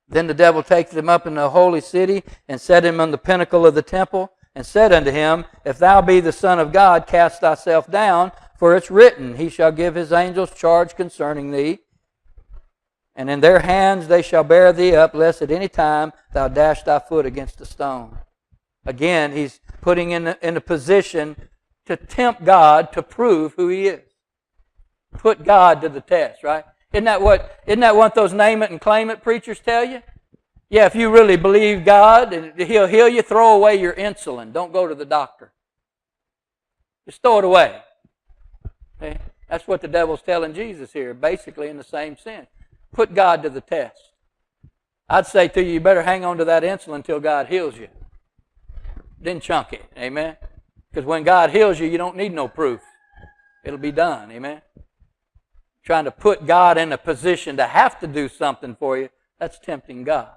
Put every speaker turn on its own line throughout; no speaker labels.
Then the devil taketh him up in the holy city, and set him on the pinnacle of the temple, and said unto him, If thou be the Son of God, cast thyself down, for it's written, He shall give His angels charge concerning thee, and in their hands they shall bear thee up, lest at any time thou dash thy foot against a stone. Again, he's putting in a position to tempt God to prove who He is. Put God to the test, right? Isn't that what those name it and claim it preachers tell you? Yeah, if you really believe God and He'll heal you, throw away your insulin. Don't go to the doctor. Just throw it away. Okay? That's what the devil's telling Jesus here, basically in the same sense. Put God to the test. I'd say to you, you better hang on to that insulin until God heals you. Then chunk it. Amen? Because when God heals you, you don't need no proof. It'll be done. Amen? Trying to put God in a position to have to do something for you, that's tempting God.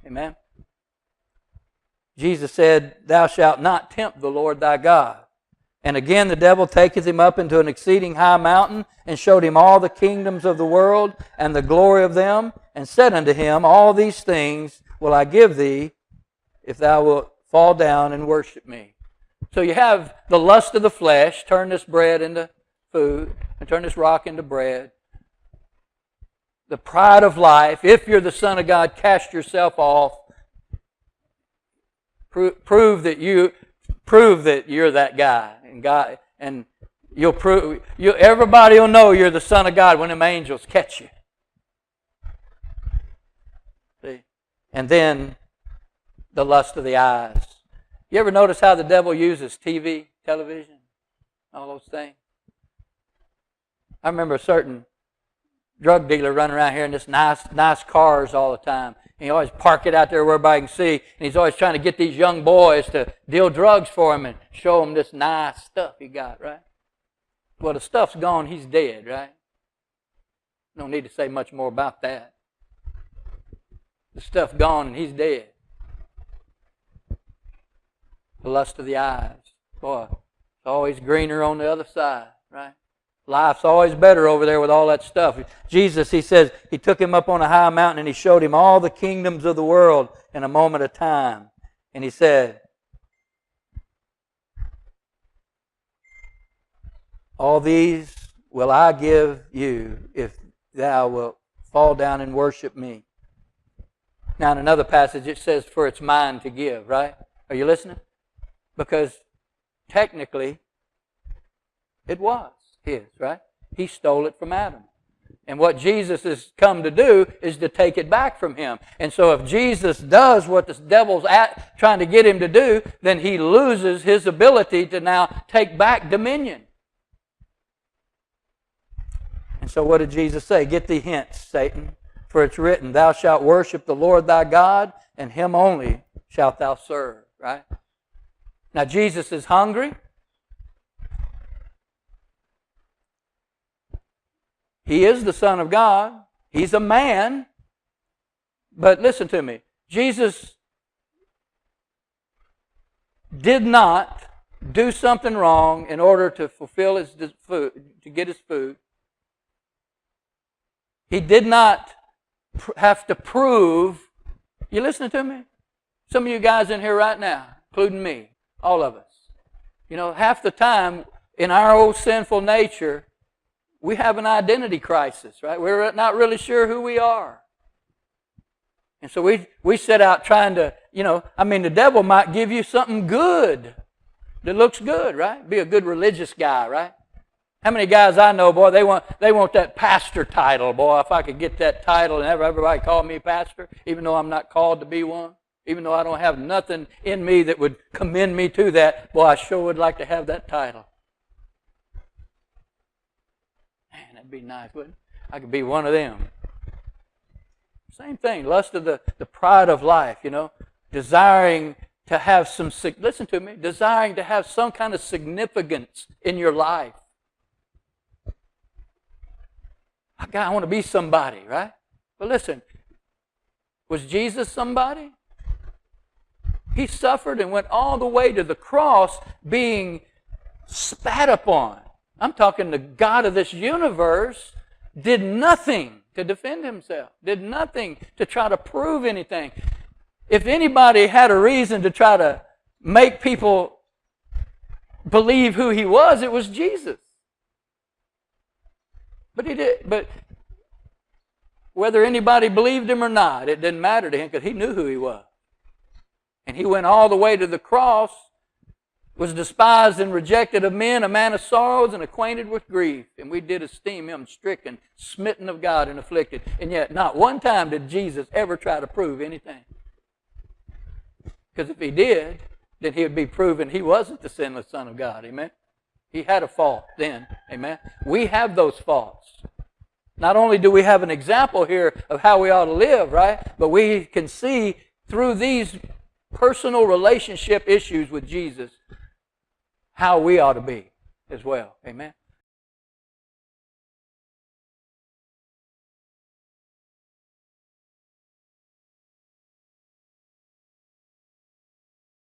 Amen? Jesus said, Thou shalt not tempt the Lord thy God. And again the devil taketh him up into an exceeding high mountain, and showed him all the kingdoms of the world, and the glory of them, and said unto him, All these things will I give thee, if thou wilt fall down and worship me. So you have the lust of the flesh, turn this bread into food, and turn this rock into bread. The pride of life, if you're the Son of God, cast yourself off. Prove that you're that guy, and you'll prove. Everybody will know you're the Son of God when them angels catch you. See, and then the lust of the eyes. You ever notice how the devil uses television, all those things? I remember a certain drug dealer running around here in this nice cars all the time. And he always park it out there where everybody can see. And he's always trying to get these young boys to deal drugs for him and show them this nice stuff he got, right? Well, the stuff's gone, he's dead, right? No need to say much more about that. The stuff's gone and he's dead. The lust of the eyes. Boy, it's always greener on the other side, right? Life's always better over there with all that stuff. Jesus, he says, he took him up on a high mountain and he showed him all the kingdoms of the world in a moment of time. And he said, All these will I give you if thou wilt fall down and worship me. Now in another passage it says, For it's mine to give, right? Are you listening? Because technically it was His, right? He stole it from Adam. And what Jesus has come to do is to take it back from him. And so if Jesus does what the devil's trying to get him to do, then he loses his ability to now take back dominion. And so what did Jesus say? Get thee hence, Satan, for it's written, Thou shalt worship the Lord thy God, and Him only shalt thou serve, right? Now Jesus is hungry. He is the Son of God. He's a man. But listen to me. Jesus did not do something wrong in order to fulfill his food, to get his food. He did not have to prove. You listening to me? Some of you guys in here right now, including me, all of us. You know, half the time in our old sinful nature, we have an identity crisis, right? We're not really sure who we are. And so we set out trying to, the devil might give you something good that looks good, right? Be a good religious guy, right? How many guys I know, boy, they want that pastor title, boy. If I could get that title and everybody call me pastor, even though I'm not called to be one, even though I don't have nothing in me that would commend me to that, boy, I sure would like to have that title. Man, that'd be nice, wouldn't it? I could be one of them. Same thing, lust of the pride of life, desiring to have listen to me, desiring to have some kind of significance in your life. I want to be somebody, right? But listen, was Jesus somebody? He suffered and went all the way to the cross being spat upon. I'm talking the God of this universe did nothing to defend himself. Did nothing to try to prove anything. If anybody had a reason to try to make people believe who he was, it was Jesus. But he did. But whether anybody believed him or not, it didn't matter to him because he knew who he was. And he went all the way to the cross, was despised and rejected of men, a man of sorrows and acquainted with grief. And we did esteem him stricken, smitten of God and afflicted. And yet not one time did Jesus ever try to prove anything. Because if he did, then he would be proven he wasn't the sinless Son of God. Amen? He had a fault then. Amen? We have those faults. Not only do we have an example here of how we ought to live, right? But we can see through these personal relationship issues with Jesus how we ought to be as well. Amen?